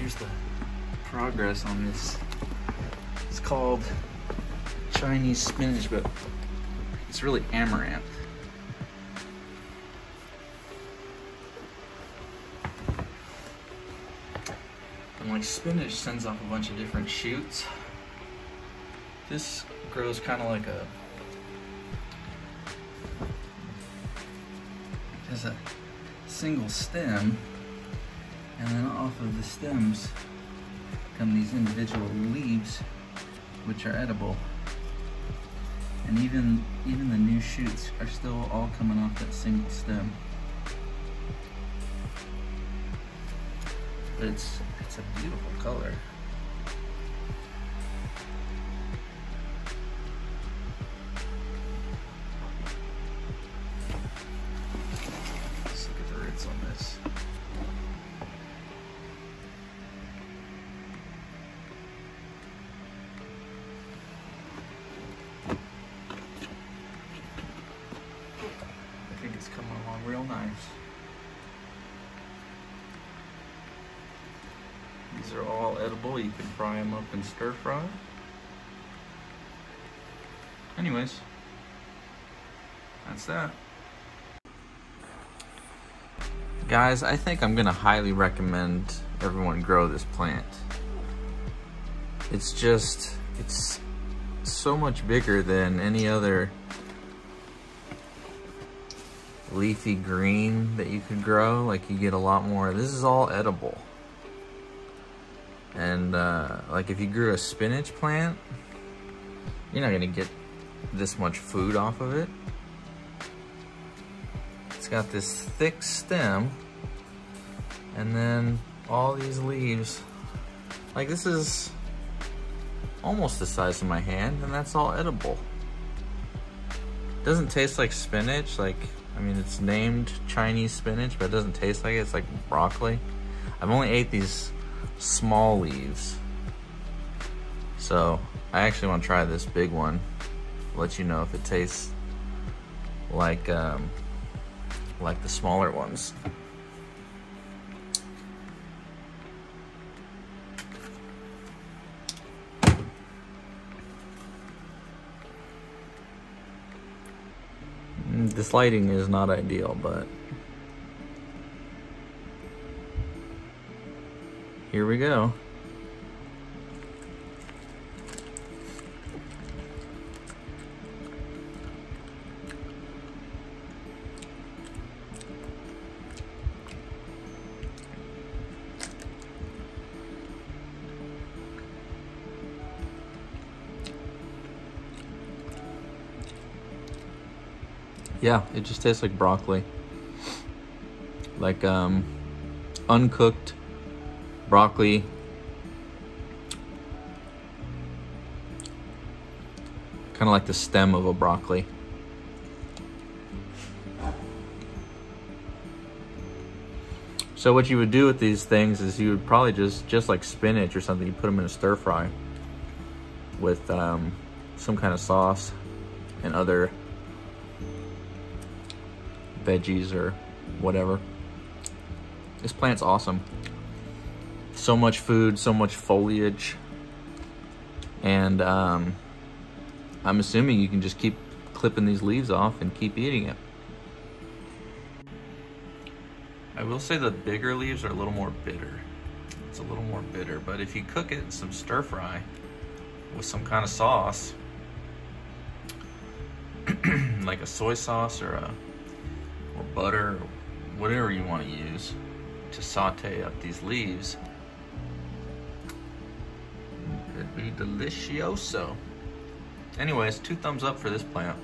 Here's the progress on this. It's called Chinese spinach, but it's really amaranth. And like spinach sends off a bunch of different shoots. This grows kind of like a, has a single stem, and then off of the stems come these individual leaves, which are edible. And even the new shoots are still all coming off that single stem. But it's a beautiful color. Let's look at the roots on this. I think it's coming along real nice. These are all edible. You can fry them up and stir fry. Anyways, that's that. Guys, I think I'm gonna highly recommend everyone grow this plant. It's so much bigger than any other leafy green that you could grow. Like, you get a lot more. This is all edible. And like, if you grew a spinach plant, you're not gonna get this much food off of it. It's got this thick stem, and then all these leaves. Like, this is almost the size of my hand, and that's all edible. It doesn't taste like spinach. Like, I mean, it's named Chinese spinach, but it doesn't taste like it. It's like broccoli. I've only ate these small leaves, so I actually want to try this big one. Let you know if it tastes like the smaller ones. This lighting is not ideal, but here we go. Yeah, it just tastes like broccoli. Like uncooked broccoli. Kind of like the stem of a broccoli. So what you would do with these things is you would probably just like spinach or something, you put them in a stir fry with some kind of sauce and other veggies or whatever. This plant's awesome. So much food, so much foliage, and I'm assuming you can just keep clipping these leaves off and keep eating it. I will say the bigger leaves are a little more bitter. It's a little more bitter, but if you cook it in some stir fry with some kind of sauce, like a soy sauce or butter, or whatever you want to use to saute up these leaves, it'd be delicioso. Anyways, 2 thumbs up for this plant.